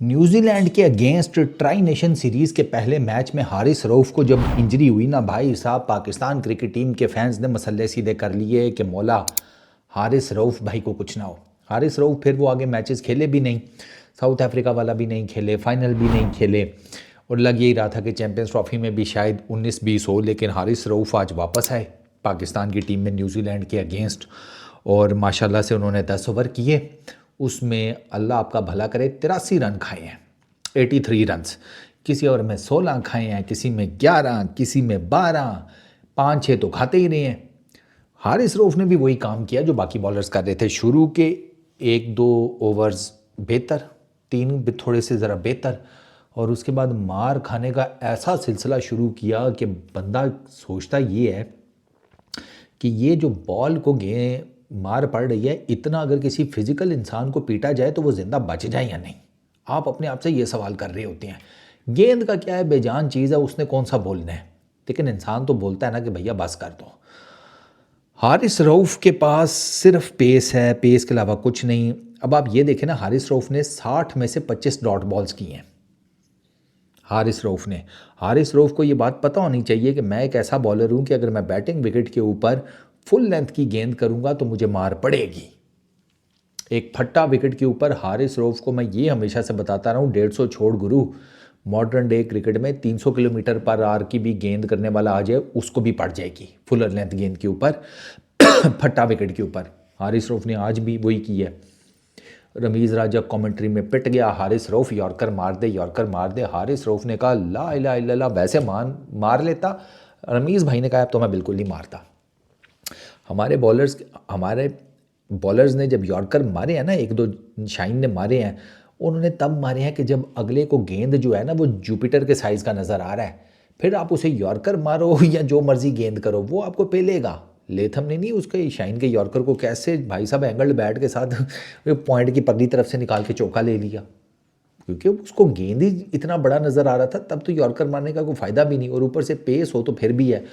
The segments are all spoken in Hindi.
न्यूजीलैंड के अगेंस्ट ट्राई नेशन सीरीज के पहले मैच में हारिस रऊफ को जब इंजरी हुई ना भाई साहब, पाकिस्तान क्रिकेट टीम के फैंस ने मसले सीधे कर लिए कि मौला हारिस रऊफ भाई को कुछ ना हो। हारिस रऊफ फिर वो आगे मैचेस खेले भी नहीं, साउथ अफ्रीका वाला भी नहीं खेले, फाइनल भी नहीं खेले, और लग यही रहा था कि चैंपियंस ट्रॉफी में भी शायद 19-20 हो। लेकिन हारिस रऊफ आज वापस आए पाकिस्तान की टीम में न्यूजीलैंड के अगेंस्ट, और माशाल्लाह से उन्होंने 10 ओवर किए। उसमें अल्लाह आपका भला करे 83 रन खाए हैं, 83 रन्स। किसी ओवर में 16 खाए हैं, किसी में 11, किसी में 12, 5-6 तो खाते ही रहे हैं। हारिस रऊफ ने भी वही काम किया जो बाकी बॉलर्स कर रहे थे। शुरू के 1-2 ओवर्स बेहतर, 3 भी थोड़े से ज़रा बेहतर, और उसके बाद मार खाने का ऐसा सिलसिला शुरू किया कि बंदा सोचता ये है कि ये जो बॉल को मार पड़ रही है, इतना अगर किसी फिजिकल इंसान को पीटा जाए तो वो ज़िंदा बच जाए या नहीं। आप अपने आप से ये सवाल कर रहे होते हैं। गेंद का क्या है, बेजान चीज़ है, उसने कौन सा बोलना है। लेकिन इंसान तो बोलता है ना कि भैया बस कर दो। हारिस रऊफ के पास सिर्फ पेस है, पेस के अलावा कुछ नहीं। अब आप ये देखें ना, हारिस रऊफ ने 60 में से 25 डॉट बॉल्स की हैं। हारिस रऊफ को ये बात पता होनी चाहिए कि मैं एक ऐसा बॉलर हूँ कि अगर मैं बैटिंग विकेट के ऊपर फुल लेंथ की गेंद करूँगा तो मुझे मार पड़ेगी। एक फट्टा विकेट के ऊपर हारिस रऊफ को मैं ये हमेशा से बताता रहा हूँ, 150 छोड़ गुरु। मॉडर्न डे क्रिकेट में 300 किलोमीटर पर आवर की भी गेंद करने वाला आ जाए, उसको भी पड़ जाएगी फुलर लेंथ गेंद के ऊपर फट्टा विकेट के ऊपर। हारिस रऊफ ने आज भी वही की है। रमीज़ राजा कमेंट्री में पिट गया, हारिस रऊफ यॉर्कर मार दे, यॉर्कर मार दे। हारिस रऊफ ने कहा ला इला इल्लल्लाह, वैसे मार लेता। रमीज़ भाई ने कहा अब तो मैं बिल्कुल नहीं मारता। हमारे बॉलर्स ने जब यॉर्कर मारे हैं ना, 1-2 शाइन ने मारे हैं, उन्होंने तब मारे हैं कि जब अगले को गेंद जो है ना वो जुपिटर के साइज़ का नज़र आ रहा है। फिर आप उसे यॉर्कर मारो या जो मर्जी गेंद करो, वो आपको पेलेगा। लेथम ने नहीं उसके शाइन के यॉर्कर को कैसे भाई साहब एंगल्ड बैट के साथ पॉइंट की पगली तरफ से निकाल के चौका ले लिया, क्योंकि उसको गेंद ही इतना बड़ा नज़र आ रहा था। तब तो यॉर्कर मारने का कोई फ़ायदा भी नहीं, और ऊपर से पेस हो तो फिर भी है।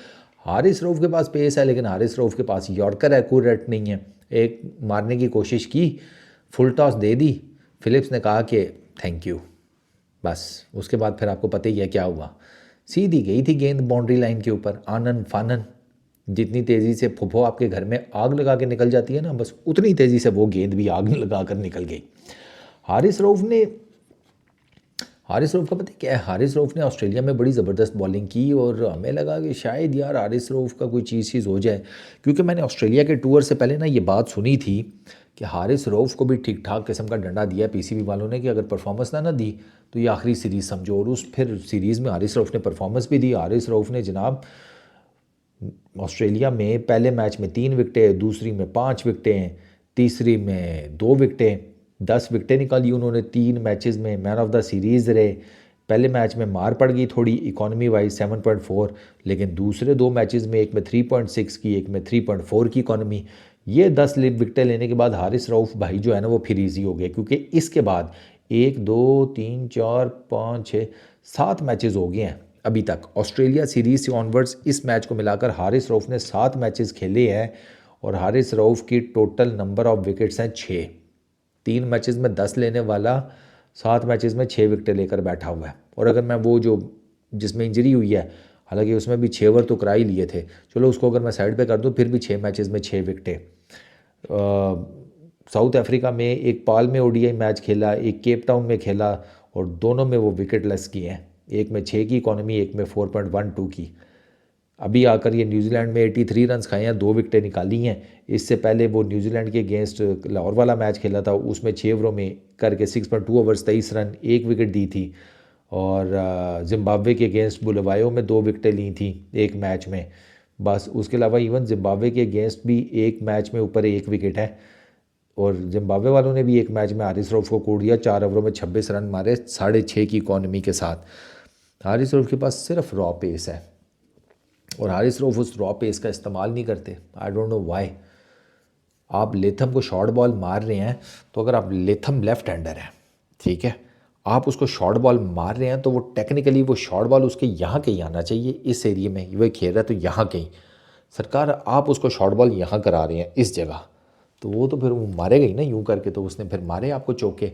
हारिस रऊफ के पास पेस है, लेकिन हारिस रऊफ के पास यॉर्कर एक्यूरेट नहीं है। एक मारने की कोशिश की, फुल टॉस दे दी, फिलिप्स ने कहा कि थैंक यू, बस। उसके बाद फिर आपको पता ही है क्या हुआ, सीधी गई थी गेंद बाउंड्री लाइन के ऊपर, आनन फानन। जितनी तेज़ी से फुफो आपके घर में आग लगा के निकल जाती है ना, बस उतनी तेज़ी से वो गेंद भी आग लगा कर निकल गई। हारिस रऊफ का पता है क्या है, हारिस रऊफ ने ऑस्ट्रेलिया में बड़ी ज़बरदस्त बॉलिंग की, और हमें लगा कि शायद यार हारिस रऊफ का कोई चीज़ हो जाए, क्योंकि मैंने ऑस्ट्रेलिया के टूर से पहले ना ये बात सुनी थी कि हारिस रऊफ को भी ठीक ठाक किस्म का डंडा दिया पीसीबी वालों ने कि अगर परफॉर्मेंस ना दी तो ये आखिरी सीरीज़ समझो। और उस फिर सीरीज़ में हारिस रऊफ ने परफॉर्मेंस भी दी। हारिस रऊफ ने जनाब ऑस्ट्रेलिया में पहले मैच में 3 विकटें, दूसरी में 5 विकटें, तीसरी में 2 विकटें, 10 विकटें निकाली उन्होंने 3 मैचेस में। मैन ऑफ द सीरीज़ रहे। पहले मैच में मार पड़ गई थोड़ी इकॉनमी वाइज 7.4, लेकिन दूसरे 2 मैचेस में एक में 3.6 की, एक में 3.4 की इकॉनमी। ये 10 विकटें लेने के बाद हारिस रऊफ भाई जो है ना वो फिर ईजी हो गए, क्योंकि इसके बाद 1 2 3 4 5 6 7 मैचेस हो गए हैं अभी तक ऑस्ट्रेलिया सीरीज़ से ऑनवर्ड्स। इस मैच को मिलाकर हारिस रऊफ ने 7 मैचेस खेले हैं, और हारिस रऊफ की टोटल नंबर ऑफ विकेट्स हैं 6। 3 मैचेस में 10 लेने वाला 7 मैचेस में 6 विकेटें लेकर बैठा हुआ है। और अगर मैं वो जो जिसमें इंजरी हुई है, हालांकि उसमें भी 6 ओवर तो करा ही लिए थे, चलो उसको अगर मैं साइड पे कर दूं, फिर भी 6 मैचेस में 6 विकेटें। साउथ अफ्रीका में एक पाल में ओडीआई मैच खेला, एक केप टाउन में खेला, और दोनों में वो विकेट लेस किए हैं। एक में 6 की इकॉनमी, एक में 4.12 की। अभी आकर ये न्यूजीलैंड में 83 रन्स खाए हैं, 2 विकेटें निकाली हैं। इससे पहले वो न्यूजीलैंड के अगेंस्ट लाहौर वाला मैच खेला था, उसमें 6 ओवरों में करके 6.2 ओवर्स 23 रन, 1 विकेट दी थी। और जिम्बाब्वे के अगेंस्ट बुलवायो में 2 विकेटें ली थी एक मैच में, बस। उसके अलावा इवन जिम्बाब्वे के अगेंस्ट भी एक मैच में ऊपर 1 विकेट है, और जिम्बाब्वे वालों ने भी एक मैच में हारिस रऊफ को कोड़ दिया, 4 ओवरों में 26 रन मारे 6.5 की इकॉनमी के साथ। हारिस रऊफ के पास सिर्फ रॉ पेस है, और हारिस रऊफ उस रॉ पेस का इस्तेमाल नहीं करते। I don't know why. आप लेथम को शॉर्ट बॉल मार रहे हैं, तो अगर आप लेथम लेफ्ट हैंडर है, ठीक है, आप उसको शॉर्ट बॉल मार रहे हैं, तो वो टेक्निकली वो शॉर्ट बॉल उसके यहाँ कहीं आना चाहिए, इस एरिया में वह खेल रहा है तो यहाँ कहीं। सरकार आप उसको शॉर्ट बॉल यहाँ करा रहे हैं इस जगह, तो वो तो फिर वो मारेगा ही ना यूँ करके, तो उसने फिर मारे आपको चौके।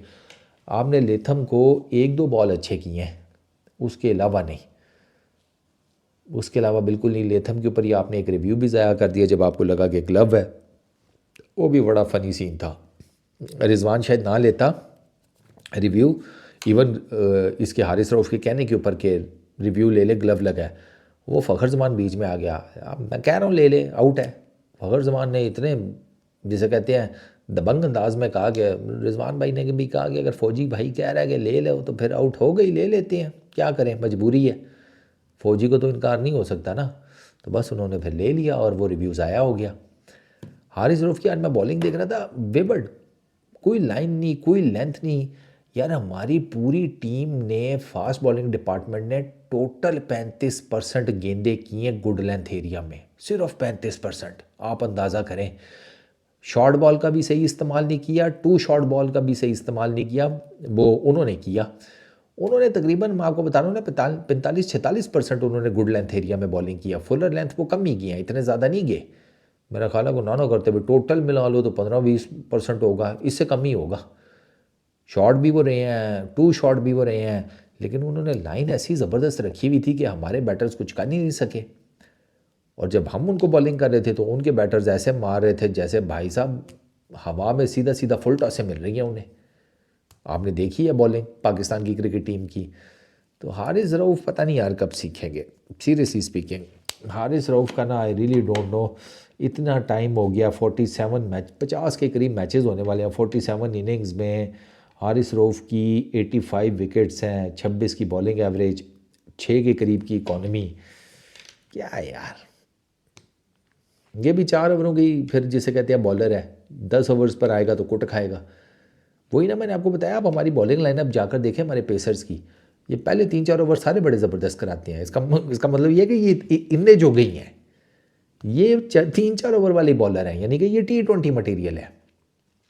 आपने लेथम को एक दो बॉल अच्छे किए हैं, उसके अलावा नहीं, उसके अलावा बिल्कुल नहीं। लेथम के ऊपर ही आपने एक रिव्यू भी ज़ाया कर दिया जब आपको लगा कि ग्लव है, वो भी बड़ा फ़नी सीन था। रिजवान शायद ना लेता रिव्यू, इवन इसके हारिस रऊफ़ के कहने के ऊपर के रिव्यू ले ले, ग्लव लगा है, वो फ़खर जमान बीच में आ गया। अब मैं कह रहा हूँ ले ले, आउट है। फ़खर जमान ने इतने जिसे कहते हैं दबंग अंदाज में कहा कि रिजवान भाई ने भी कहा कि अगर फ़ौजी भाई कह रहा है कि ले लो तो फिर आउट हो गई, ले लेते हैं, क्या करें, मजबूरी है, फ़ौजी को तो इनकार नहीं हो सकता ना। तो बस उन्होंने फिर ले लिया और वो रिव्यूज़ आया हो गया। हारिस रऊफ़ की आज मैं बॉलिंग देख रहा था, वेवर्ड, कोई लाइन नहीं, कोई लेंथ नहीं यार। हमारी पूरी टीम ने, फास्ट बॉलिंग डिपार्टमेंट ने टोटल 35% गेंदें की हैं गुड लेंथ एरिया में, सिर्फ 35%। आप अंदाज़ा करें, शॉर्ट बॉल का भी सही इस्तेमाल नहीं किया, टू शॉर्ट बॉल का भी सही इस्तेमाल नहीं किया, वो उन्होंने किया। उन्होंने तकरीबन, मैं आपको बता रहा हूँ ना, 45-46% उन्होंने गुड लेंथ एरिया में बॉलिंग किया। फुलर लेंथ वो कम ही किया, इतने ज़्यादा नहीं गए। मेरा ख्याल है को ना करते हुए टोटल मिला लो तो 15-20% होगा, इससे कम ही होगा। शॉर्ट भी वो रहे हैं, टू शॉर्ट भी वो रहे हैं, लेकिन उन्होंने लाइन ऐसी ज़बरदस्त रखी हुई थी कि हमारे बैटर्स कुछ कर नहीं सके। और जब हम उनको बॉलिंग कर रहे थे तो उनके बैटर्स ऐसे मार रहे थे जैसे भाई साहब हवा में सीधा सीधा फुल टॉसें मिल रही हैं उन्हें। आपने देखी है बॉलिंग पाकिस्तान की क्रिकेट टीम की। तो हारिस रऊफ़ पता नहीं यार कब सीखेंगे, सीरियसली स्पीकिंग। हारिस रऊफ़ का ना आई रियली डोंट नो, इतना टाइम हो गया, 47 मैच, 50 के करीब मैचेस होने वाले हैं। 47 इनिंग्स में हारिस रऊफ़ की 85 विकेट्स हैं, 26 की बॉलिंग एवरेज, 6 के करीब की इकॉनमी। क्या है यार, ये भी 4 ओवरों की फिर जिसे कहते हैं बॉलर है, 10 ओवर्स पर आएगा तो कुट खाएगा। वही ना मैंने आपको बताया, आप हमारी बॉलिंग लाइनअप जाकर देखें हमारे पेसर्स की, ये पहले 3-4 ओवर सारे बड़े ज़बरदस्त कराते हैं। इसका मतलब ये है कि ये इनने जो गई हैं ये 3-4 ओवर वाले बॉलर हैं, यानी कि ये T20 मटीरियल है,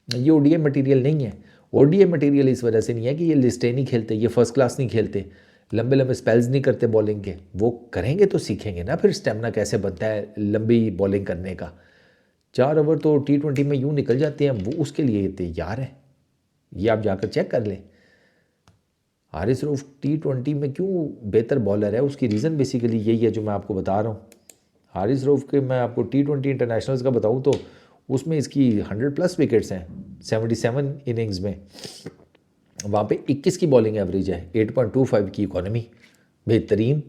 ये ODI मटीरियल नहीं है। ODI मटीरियल इस वजह से नहीं है कि ये लिस्टें नहीं खेलते, ये फर्स्ट क्लास नहीं खेलते, लंबे लंबे स्पेल्स नहीं करते बॉलिंग के। वो करेंगे तो सीखेंगे ना फिर स्टेमिना कैसे बनता है लंबी बॉलिंग करने का। 4 ओवर तो T20 में यूँ निकल जाते हैं, वो उसके लिए तैयार है। ये आप जाकर चेक कर लें। हारिस रऊफ़ T20 में क्यों बेहतर बॉलर है, उसकी रीज़न बेसिकली यही है जो मैं आपको बता रहा हूँ। हारिस रऊफ़ के मैं आपको T20 इंटरनेशनल्स का बताऊँ तो उसमें इसकी 100+ विकेट्स हैं 77 इनिंग्स में। वहाँ पे 21 की बॉलिंग एवरेज है, 8.25 की इकॉनमी, बेहतरीन।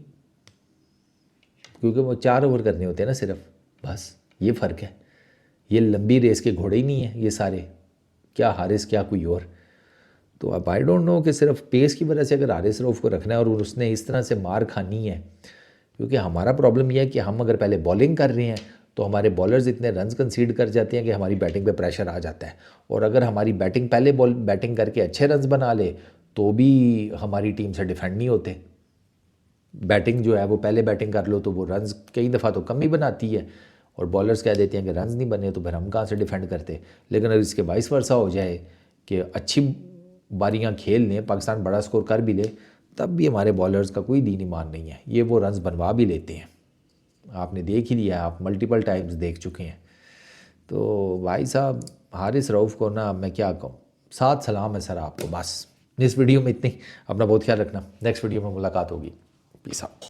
क्योंकि वो 4 ओवर करने होते हैं ना सिर्फ, बस ये फ़र्क है। ये लंबी रेस के घोड़े ही नहीं है ये सारे, क्या हारिस क्या कोई और। तो अब आई डोंट नो कि सिर्फ पेस की वजह से अगर हारिस रऊफ़ को रखना है और उसने इस तरह से मार खानी है, क्योंकि हमारा प्रॉब्लम यह है कि हम अगर पहले बॉलिंग कर रहे हैं तो हमारे बॉलर्स इतने रन्स कंसीड कर जाते हैं कि हमारी बैटिंग पे प्रेशर आ जाता है। और अगर हमारी बैटिंग पहले बैटिंग करके अच्छे रन्स बना ले तो भी हमारी टीम से डिफेंड नहीं होते। बैटिंग जो है वो पहले बैटिंग कर लो तो वो रन्स कई दफ़ा तो कम ही बनाती है, और बॉलर्स कह देते हैं कि रन्स नहीं बने तो फिर हम कहाँ से डिफेंड करते। लेकिन अगर इसके वाइस वर्सा हो जाए कि अच्छी बारियाँ खेल लें, पाकिस्तान बड़ा स्कोर कर भी ले, तब भी हमारे बॉलर्स का कोई दीन ईमान नहीं है, ये वो रन्स बनवा भी लेते हैं। आपने देख ही लिया, आप मल्टीपल टाइम्स देख चुके हैं। तो भाई साहब हारिस रऊफ़ को ना मैं क्या कहूँ, साथ सलाम है सर आपको। बस इस वीडियो में इतनी, अपना बहुत ख्याल रखना, नेक्स्ट वीडियो में मुलाकात होगी। Peace out.